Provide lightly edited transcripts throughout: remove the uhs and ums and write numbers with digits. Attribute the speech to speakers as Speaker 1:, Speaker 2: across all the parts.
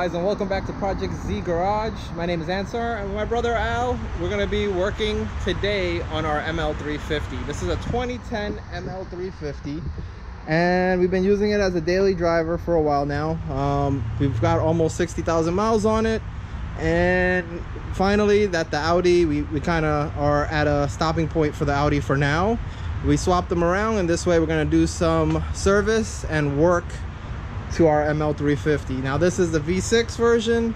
Speaker 1: guys, and welcome back to Project Z Garage. My name is Ansar, and my brother Al, we're going to be working today on our ML350. This is a 2010 ML350, and we've been using it as a daily driver for a while now. We've got almost 60,000 miles on it, and finally that the Audi, we kind of are at a stopping point for the Audi for now. We swapped them around, and this way we're going to do some service and work to our ML350. Now this is the V6 version.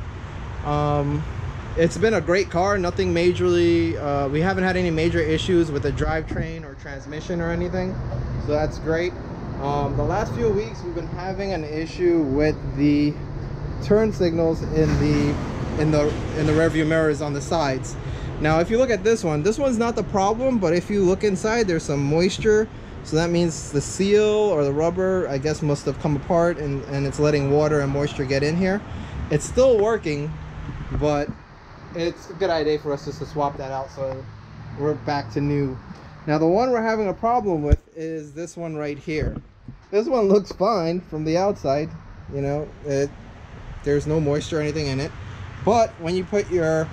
Speaker 1: It's been a great car, nothing majorly, we haven't had any major issues with the drivetrain or transmission or anything, so that's great. The last few weeks we've been having an issue with the turn signals in the rear view mirrors on the sides. Now if you look at this one's not the problem, but if you look inside, there's some moisture. So that means the seal or the rubber, I guess, must have come apart, and it's letting water and moisture get in here. It's still working, but it's a good idea for us just to swap that out so we're back to new. Now the one we're having a problem with is this one right here. This one looks fine from the outside, you know, there's no moisture or anything in it. But when you put your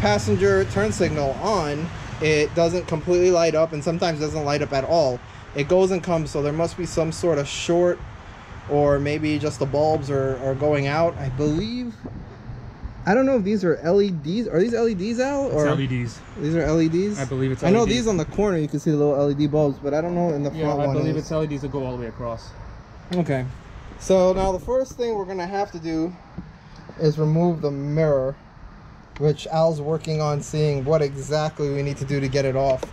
Speaker 1: passenger turn signal on, it doesn't completely light up, and sometimes doesn't light up at all. It goes and comes, so there must be some sort of short, or maybe just the bulbs are going out, I believe. I don't know if these are LEDs. Are these LEDs, Al? Or
Speaker 2: it's LEDs.
Speaker 1: These are LEDs?
Speaker 2: I believe it's
Speaker 1: LEDs.
Speaker 2: LEDs.
Speaker 1: I know these on the corner, you can see the little LED bulbs, but I don't know in the front one.
Speaker 2: I believe it's LEDs that go all the way across.
Speaker 1: Okay. So now the first thing we're going to have to do is remove the mirror, which Al's working on seeing what exactly we need to do to get it off,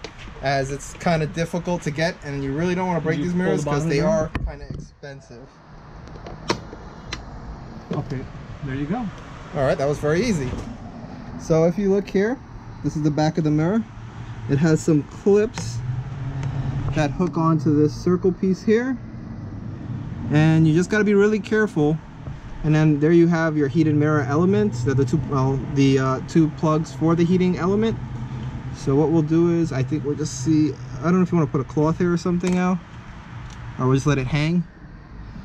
Speaker 1: as it's kind of difficult to get, and you really don't want to break these mirrors because they are kind of expensive.
Speaker 2: Okay, there you go.
Speaker 1: All right, that was very easy. So if you look here, this is the back of the mirror. It has some clips that hook onto this circle piece here, and you just got to be really careful. And then there you have your heated mirror elements. They're the two plugs for the heating element. So what we'll do is, I think we'll just see, I don't know if you want to put a cloth here or something, Al, or we'll just let it hang.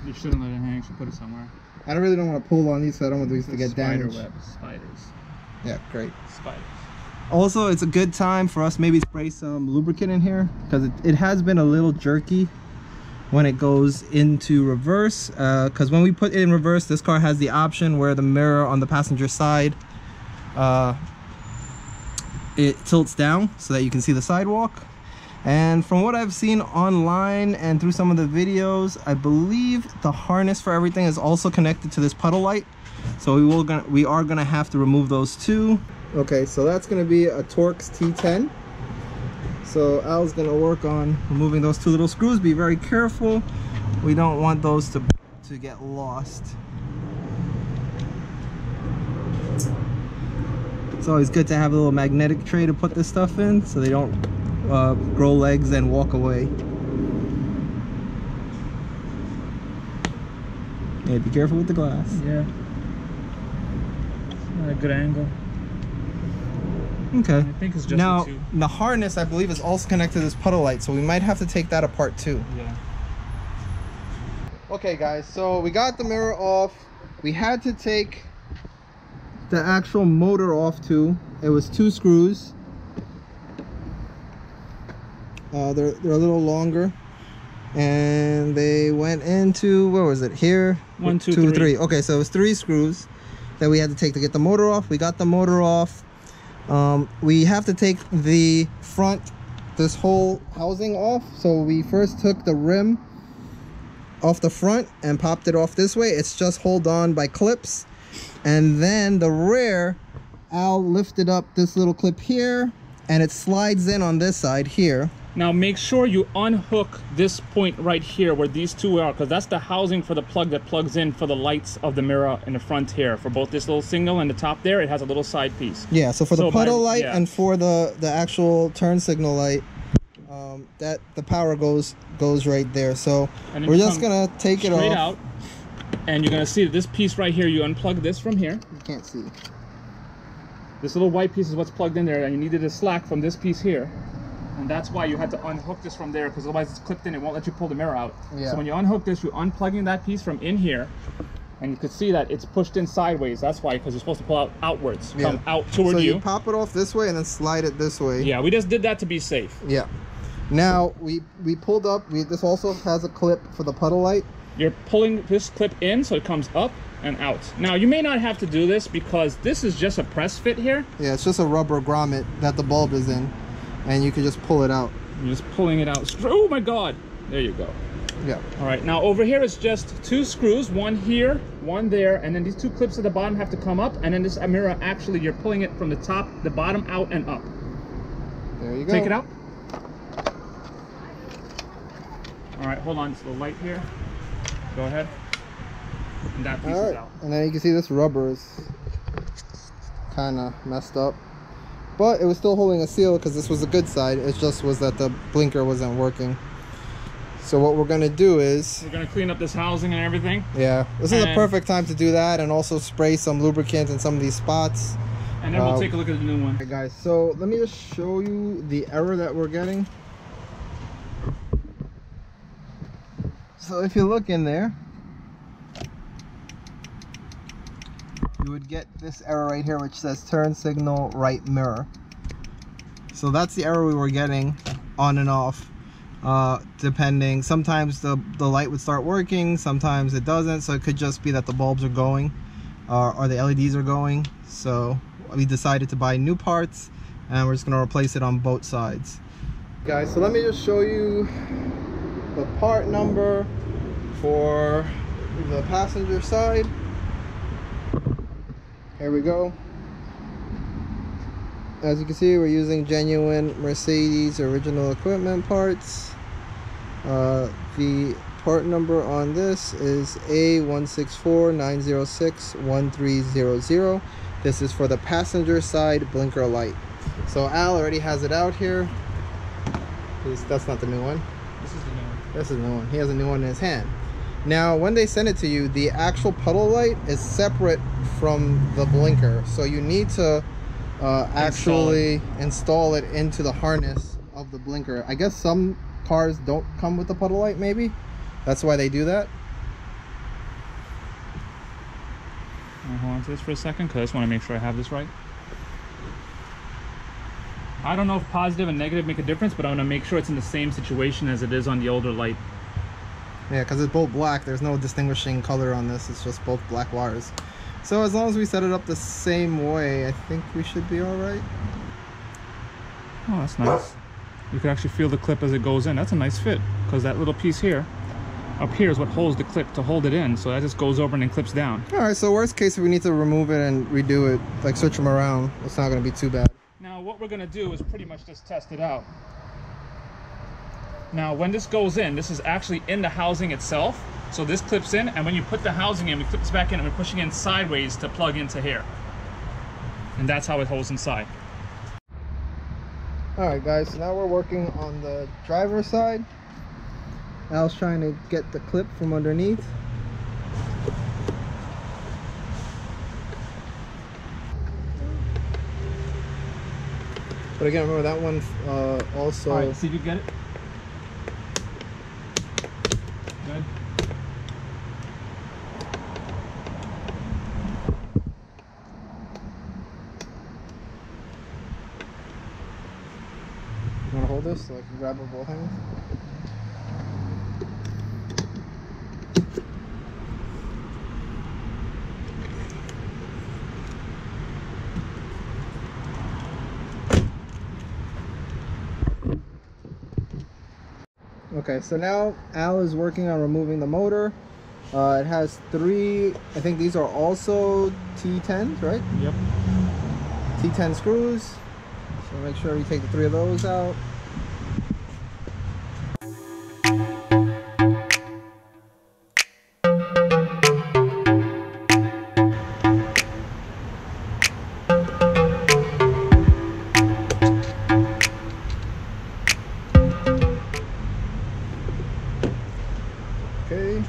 Speaker 2: You shouldn't let it hang, you should put it somewhere.
Speaker 1: I really don't want to pull on these, so I don't want these to get damaged.
Speaker 2: Spider web, spiders.
Speaker 1: Yeah, great.
Speaker 2: Spiders. Also,
Speaker 1: it's a good time for us maybe spray some lubricant in here, because it has been a little jerky when it goes into reverse, because when we put it in reverse, this car has the option where the mirror on the passenger side, it tilts down so that you can see the sidewalk. And from what I've seen online and through some of the videos, I believe the harness for everything is also connected to this puddle light, so we are gonna have to remove those too. Okay, so that's gonna be a Torx T10. So Al's gonna work on removing those two little screws. Be very careful, we don't want those to get lost. It's always good to have a little magnetic tray to put this stuff in so they don't grow legs and walk away. Yeah, be careful with the glass.
Speaker 2: Yeah. Not a good angle.
Speaker 1: Okay.
Speaker 2: I think it's just
Speaker 1: now the harness, I believe, is also connected to this puddle light, so we might have to take that apart too.
Speaker 2: Yeah.
Speaker 1: Okay guys, so we got the mirror off. We had to take the actual motor off too. It was 2 screws. They're a little longer, and they went into, where was it, here?
Speaker 2: 1 2 3.
Speaker 1: Okay, so it was 3 screws that we had to take to get the motor off. We got the motor off. We have to take the front, this whole housing off. So we first took the rim off the front and popped it off this way. It's just hold on by clips. And then the rear, Al lifted up this little clip here, and it slides in on this side here.
Speaker 2: Now make sure you unhook this point right here where these two are, because that's the housing for the plug that plugs in for the lights of the mirror in the front here. For both this little signal and the top there, it has a little side piece.
Speaker 1: Yeah, so for the puddle light and for the actual turn signal light, that the power goes right there. So we're just gonna take it off.
Speaker 2: Straight out, and you're gonna see this piece right here. You unplug this from here.
Speaker 1: You can't see.
Speaker 2: This little white piece is what's plugged in there, and you needed a slack from this piece here. And that's why you had to unhook this from there, because otherwise it's clipped in, it won't let you pull the mirror out. Yeah. So when you unhook this, you're unplugging that piece from in here, And you can see that it's pushed in sideways. That's why, because you're supposed to pull out outwards,
Speaker 1: Yeah.
Speaker 2: come out toward
Speaker 1: so
Speaker 2: you.
Speaker 1: you pop it off this way and then slide it this way.
Speaker 2: Yeah, we just did that to be safe.
Speaker 1: Yeah. Now we pulled up. This also has a clip for the puddle light.
Speaker 2: You're pulling this clip in so it comes up and out. Now you may not have to do this because this is just a press fit here.
Speaker 1: Yeah, it's just a rubber grommet that the bulb is in, and you can just pull it out.
Speaker 2: You're just pulling it out. Oh my God! There you go.
Speaker 1: Yeah.
Speaker 2: All right, now over here is just 2 screws, one here, one there, and then these 2 clips at the bottom have to come up, and then this mirror, actually, you're pulling it from the top, the bottom, out and up.
Speaker 1: There you go.
Speaker 2: Take it out. All right, hold on, it's the light here. Go ahead. And that piece is out.
Speaker 1: And then you can see this rubber is kind of messed up, but it was still holding a seal because this was the good side. It just was that the blinker wasn't working. So what we're gonna do is
Speaker 2: we're gonna clean up this housing and everything.
Speaker 1: Yeah, this is a perfect time to do that, and also spray some lubricant in some of these spots.
Speaker 2: And then we'll take a look at the new one.
Speaker 1: Alright guys, so let me just show you the error that we're getting. So if you look in there, you would get this error right here which says turn signal right mirror. So that's the error we were getting on and off. Depending, sometimes the light would start working, sometimes it doesn't, so it could just be that the bulbs are going or the LEDs are going. So we decided to buy new parts, and we're just going to replace it on both sides. Guys, so let me just show you the part number for the passenger side. Here we go. As you can see, we're using genuine Mercedes original equipment parts. The part number on this is A164-906-1300. This is for the passenger side blinker light. So Al already has it out here. That's not the new one.
Speaker 2: This is the new one.
Speaker 1: This is the new one. He has a new one in his hand. Now, when they send it to you, the actual puddle light is separate from the blinker. So you need to actually install it into the harness of the blinker. I guess some cars don't come with the puddle light, maybe that's why they do that.
Speaker 2: I'll hold on to this for a second because I just want to make sure I have this right. I don't know if positive and negative make a difference, but I'm going to make sure it's in the same situation as it is on the older light.
Speaker 1: Yeah, because it's both black. There's no distinguishing color on this. It's just both black wires. So as long as we set it up the same way, I think we should be all right.
Speaker 2: Oh, that's nice. You can actually feel the clip as it goes in. That's a nice fit, because that little piece here, up here, is what holds the clip to hold it in. So that just goes over and then clips down.
Speaker 1: All right, so worst case, if we need to remove it and redo it, like switch them around, it's not going to be too bad.
Speaker 2: Now, what we're going to do is pretty much just test it out. Now, when this goes in, this is actually in the housing itself. So this clips in, and when you put the housing in, we clip this back in, and we're pushing in sideways to plug into here. And that's how it holds inside.
Speaker 1: Alright guys, so now we're working on the driver's side. Al's trying to get the clip from underneath. But again, remember that one also...
Speaker 2: Alright, see if you get it. Good.
Speaker 1: You want to hold this so I can grab it with both hands? Okay, so now Al is working on removing the motor. It has 3, I think these are also T10s, right?
Speaker 2: Yep.
Speaker 1: T10 screws. So make sure we take the 3 of those out. Okay.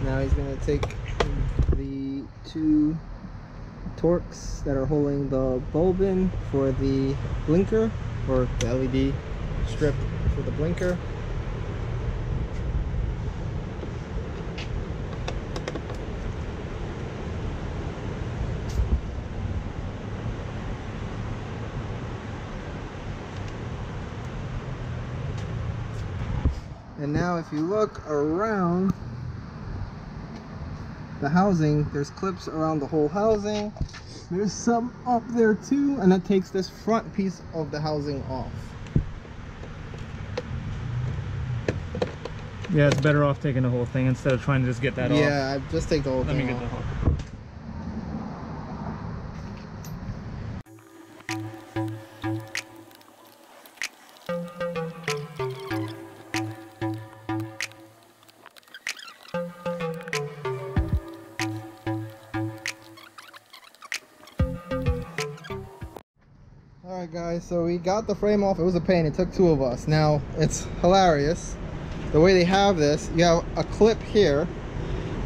Speaker 1: Now he's going to take the 2 Torx that are holding the bulb in for the blinker, or the LED strip for the blinker. And now if you look around the housing, there's clips around the whole housing. There's some up there too, and that takes this front piece of the housing off.
Speaker 2: Yeah, it's better off taking the whole thing instead of trying to just get that off.
Speaker 1: Yeah, just take the whole thing off.
Speaker 2: Let me get the hook.
Speaker 1: Alright guys, so we got the frame off. It was a pain. It took 2 of us. Now, it's hilarious. The way they have this, you have a clip here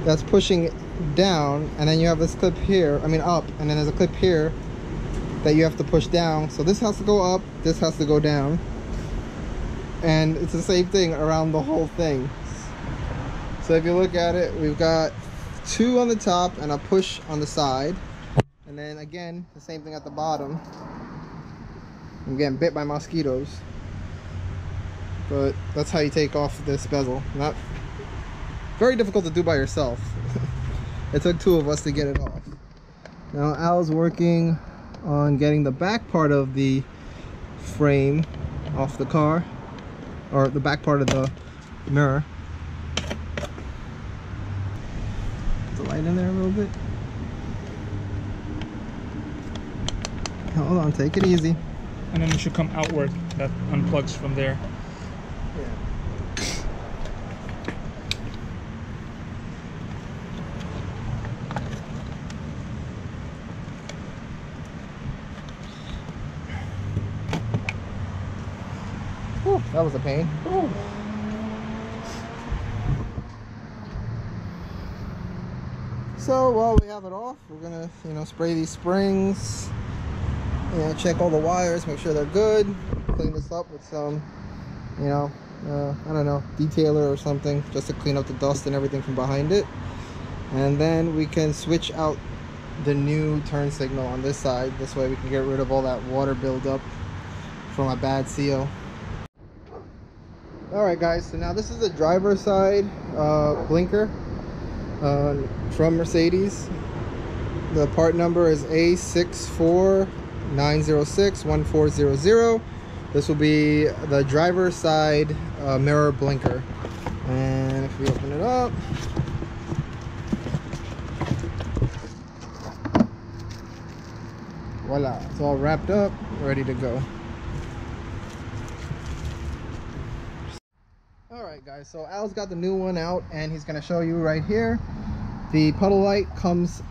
Speaker 1: that's pushing down, and then you have this clip here, I mean up, and then there's a clip here that you have to push down. So this has to go up, this has to go down. And it's the same thing around the whole thing. So if you look at it, we've got 2 on the top and a push on the side. And then again, the same thing at the bottom. I'm getting bit by mosquitoes. But that's how you take off this bezel. Not very difficult to do by yourself. It took 2 of us to get it off. Now Al's working on getting the back part of the frame off the car, or the back part of the mirror. Put the light in there a little bit. Hold on, take it easy.
Speaker 2: And then it should come outward. That unplugs from there.
Speaker 1: Yeah. Whew, that was a pain. Ooh. So while we have it off, we're gonna, spray these springs. Check all the wires, make sure they're good. Clean this up with some, I don't know, detailer or something, just to clean up the dust and everything from behind it. And then we can switch out the new turn signal on this side. This way we can get rid of all that water buildup from a bad seal. Alright guys, so now this is the driver's side blinker from Mercedes. The part number is A649061400. This will be the driver's side mirror blinker. And if we open it up, voila, it's all wrapped up, ready to go. Alright guys, so Al's got the new one out and he's going to show you right here. The puddle light comes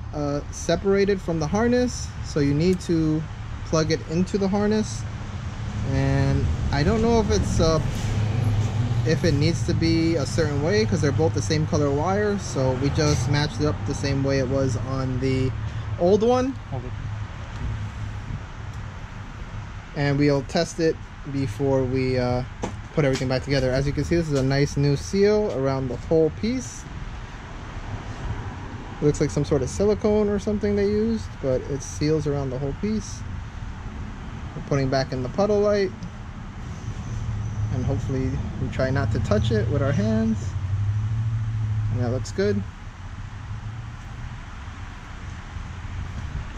Speaker 1: separated from the harness, so you need to plug it into the harness. And I don't know if it needs to be a certain way, because they're both the same color wire, so we just matched it up the same way it was on the old one.
Speaker 2: Hold it.
Speaker 1: And we'll test it before we put everything back together. As you can see, this is a nice new seal around the whole piece. It looks like some sort of silicone or something they used, but it seals around the whole piece. We're putting back in the puddle light, and hopefully we try not to touch it with our hands. And that looks good.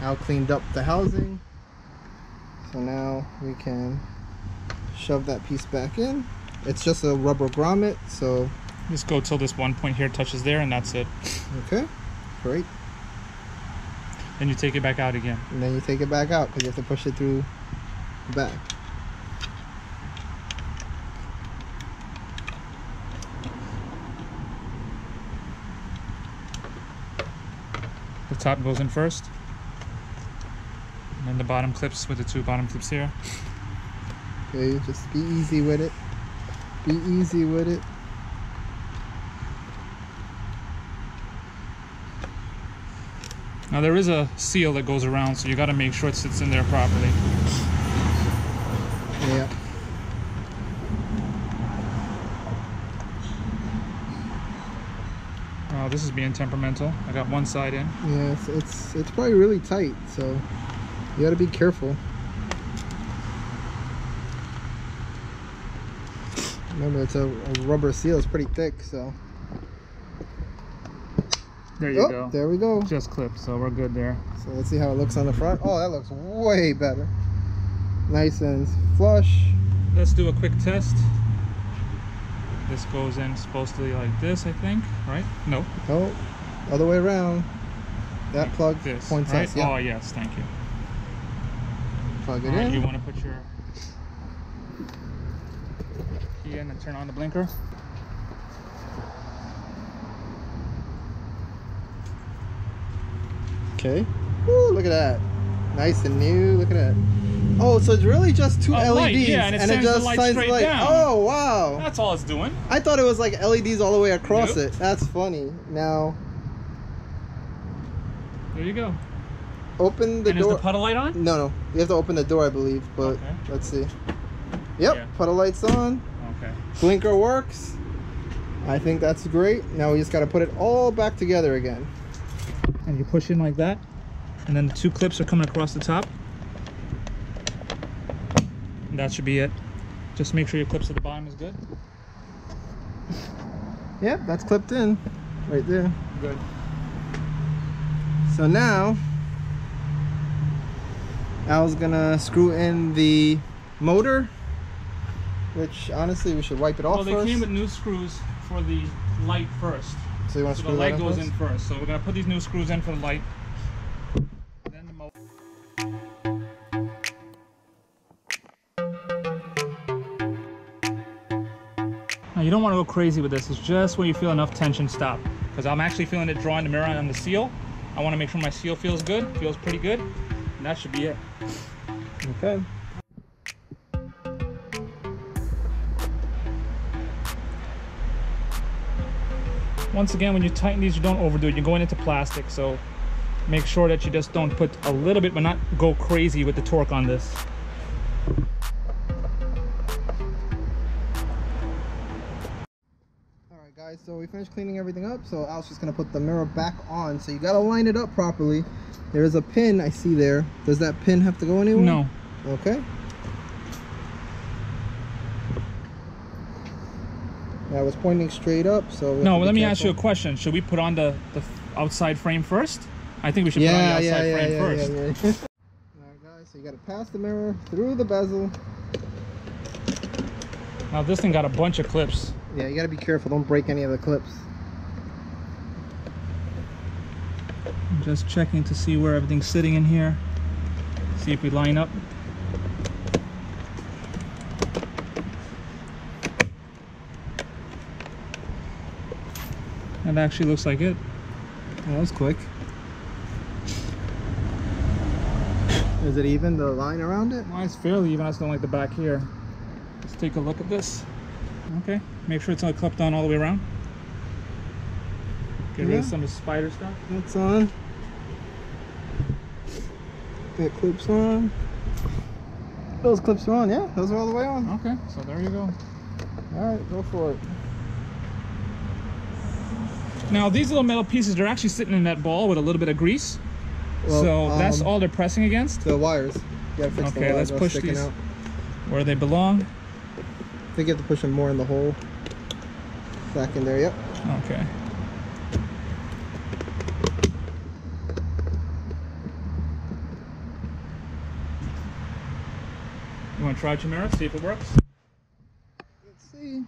Speaker 1: Al cleaned up the housing, so now we can shove that piece back in. It's just a rubber grommet, so
Speaker 2: just go till this one point here touches there, and that's it.
Speaker 1: Okay, great.
Speaker 2: Then you take it back out again.
Speaker 1: And then you take it back out because you have to push it through the back.
Speaker 2: The top goes in first, and then the bottom clips with the 2 bottom clips here.
Speaker 1: Okay, just be easy with it. Be easy with it.
Speaker 2: Now there is a seal that goes around, so you got to make sure it sits in there properly.
Speaker 1: Yeah.
Speaker 2: This is being temperamental. I got one side in.
Speaker 1: Yeah, it's probably really tight, so you got to be careful. Remember, it's a rubber seal. It's pretty thick, so.
Speaker 2: There you go.
Speaker 1: There we go.
Speaker 2: Just clipped, so we're good there.
Speaker 1: So let's see how it looks on the front. Oh, that looks way better. Nice and flush.
Speaker 2: Let's do a quick test. This goes in supposedly like this, I think, right? No.
Speaker 1: Oh, other way around. That plug
Speaker 2: this
Speaker 1: points
Speaker 2: right?
Speaker 1: us. Yeah.
Speaker 2: Oh yes, thank you.
Speaker 1: Plug it
Speaker 2: All right,
Speaker 1: in.
Speaker 2: you want to put your key in and turn on the blinker.
Speaker 1: Okay. Woo, look at that. Nice and new. Look at that. Oh, so it's really just two LEDs,
Speaker 2: light, yeah, and it
Speaker 1: just
Speaker 2: light
Speaker 1: shines
Speaker 2: straight
Speaker 1: light.
Speaker 2: down.
Speaker 1: Oh, wow.
Speaker 2: That's all it's doing.
Speaker 1: I thought it was like LEDs all the way across
Speaker 2: Nope.
Speaker 1: it. That's funny. Now,
Speaker 2: There you go.
Speaker 1: open the
Speaker 2: And
Speaker 1: door.
Speaker 2: is the puddle light on?
Speaker 1: No, you have to open the door, I believe. But
Speaker 2: Okay.
Speaker 1: let's see. Yep,
Speaker 2: Yeah.
Speaker 1: puddle lights on.
Speaker 2: Okay.
Speaker 1: Blinker works. I think that's great. Now we just got to put it all back together again.
Speaker 2: And you push in like that, and then the two clips are coming across the top. And that should be it. Just make sure your clips at the bottom is good.
Speaker 1: Yep, that's clipped in right there.
Speaker 2: Good.
Speaker 1: So now Al's gonna screw in the motor, which honestly we should wipe it off
Speaker 2: Well, they
Speaker 1: first.
Speaker 2: came with new screws for the light first.
Speaker 1: So you want to
Speaker 2: So
Speaker 1: screw
Speaker 2: the
Speaker 1: that
Speaker 2: light
Speaker 1: in
Speaker 2: goes
Speaker 1: first?
Speaker 2: in first. So we're gonna put these new screws in for the light. Then the motor. Now you don't want to go crazy with this. It's just where you feel enough tension stop. Because I'm actually feeling it drawing the mirror on the seal. I want to make sure my seal feels good, feels pretty good. And that should be it.
Speaker 1: Okay.
Speaker 2: Once again, when you tighten these, you don't overdo it. You're going into plastic, so make sure that you just don't put a little bit, but not go crazy with the torque on this.
Speaker 1: Alright guys, so we finished cleaning everything up, so Al's just going to put the mirror back on. So you got to line it up properly. There is a pin I see there. Does that pin have to go anywhere?
Speaker 2: No.
Speaker 1: Okay. That was pointing straight up, so
Speaker 2: No, let me ask you a question. Should we put on the outside frame first? I think we should put on the outside frame first.
Speaker 1: Alright guys, so you got to pass the mirror through the bezel.
Speaker 2: Now this thing got a bunch of clips.
Speaker 1: Yeah, you got to be careful. Don't break any of the clips.
Speaker 2: I'm just checking to see where everything's sitting in here. See if we line up. That actually looks like it.
Speaker 1: Oh, that was quick. Is it even, the line around it?
Speaker 2: Well, it's fairly even. I just don't like the back here. Let's take a look at this. Okay, make sure it's all clipped on all the way around. Get rid of some of the spider stuff.
Speaker 1: That's on. That clips on. Those clips are on, yeah? Those are all the way on.
Speaker 2: Okay, so there you go.
Speaker 1: Alright, go for it.
Speaker 2: Now these little metal pieces, they're actually sitting in that ball with a little bit of grease.
Speaker 1: Well,
Speaker 2: so that's all they're pressing against.
Speaker 1: The wires. You gotta fix the
Speaker 2: Okay,
Speaker 1: wires.
Speaker 2: let's push
Speaker 1: Sticking
Speaker 2: these
Speaker 1: out.
Speaker 2: where they belong.
Speaker 1: I think you have to push them more in the hole. Back in there, yep.
Speaker 2: Okay. You want to try Chimera, see if it works?
Speaker 1: Let's see.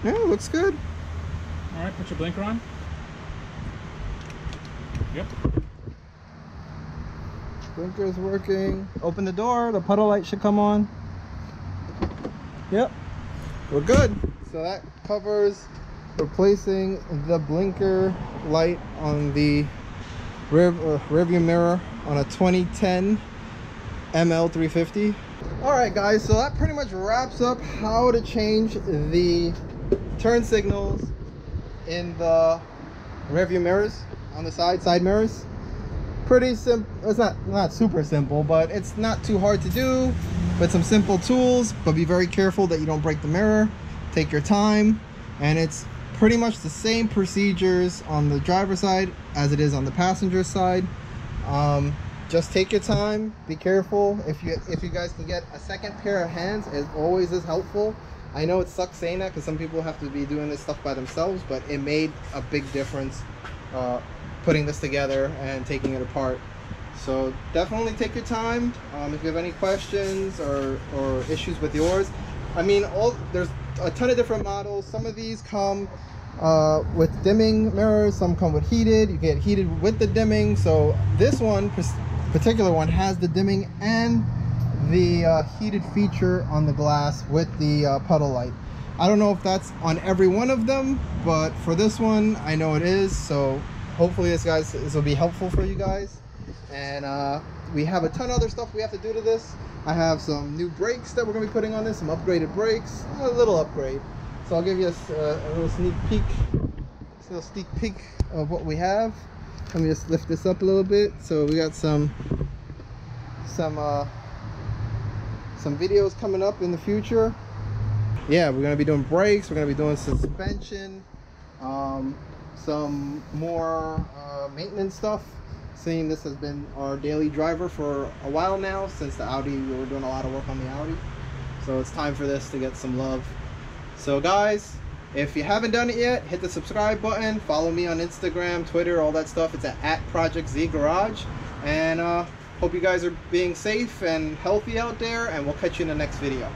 Speaker 1: Yeah, looks good.
Speaker 2: All right, put your blinker on. Yep.
Speaker 1: Blinker's working. Open the door, the puddle light should come on. Yep, we're good. So that covers replacing the blinker light on the rearview mirror on a 2010 ML350. Alright guys, so that pretty much wraps up how to change the turn signals in the rearview mirrors on the side mirrors. pretty simple. It's not super simple, but it's not too hard to do with some simple tools. But be very careful that you don't break the mirror. Take your time, and it's pretty much the same procedures on the driver's side as it is on the passenger side. Just take your time, be careful. If you guys can get a second pair of hands, it always is helpful. I know it sucks saying that because some people have to be doing this stuff by themselves, but it made a big difference putting this together and taking it apart. So definitely take your time. If you have any questions or issues with yours, I mean, there's a ton of different models. Some of these come with dimming mirrors, some come with heated. You get heated with the dimming. So this one, particular one, has the dimming and the heated feature on the glass with the puddle light. I don't know if that's on every one of them, but for this one I know it is. So hopefully this will be helpful for you guys. And we have a ton of other stuff we have to do to this. I have some new brakes that we're going to be putting on this, some upgraded brakes, a little upgrade. So I'll give you a little sneak peek of what we have. Let me just lift this up a little bit. So we got some videos coming up in the future. Yeah, we're gonna be doing brakes, we're gonna be doing suspension, some more maintenance stuff, seeing this has been our daily driver for a while now. Since the Audi, we were doing a lot of work on the Audi, so it's time for this to get some love. So guys, if you haven't done it yet, hit the subscribe button, follow me on Instagram, Twitter, all that stuff. It's at Project Z Garage. And hope you guys are being safe and healthy out there, and we'll catch you in the next video.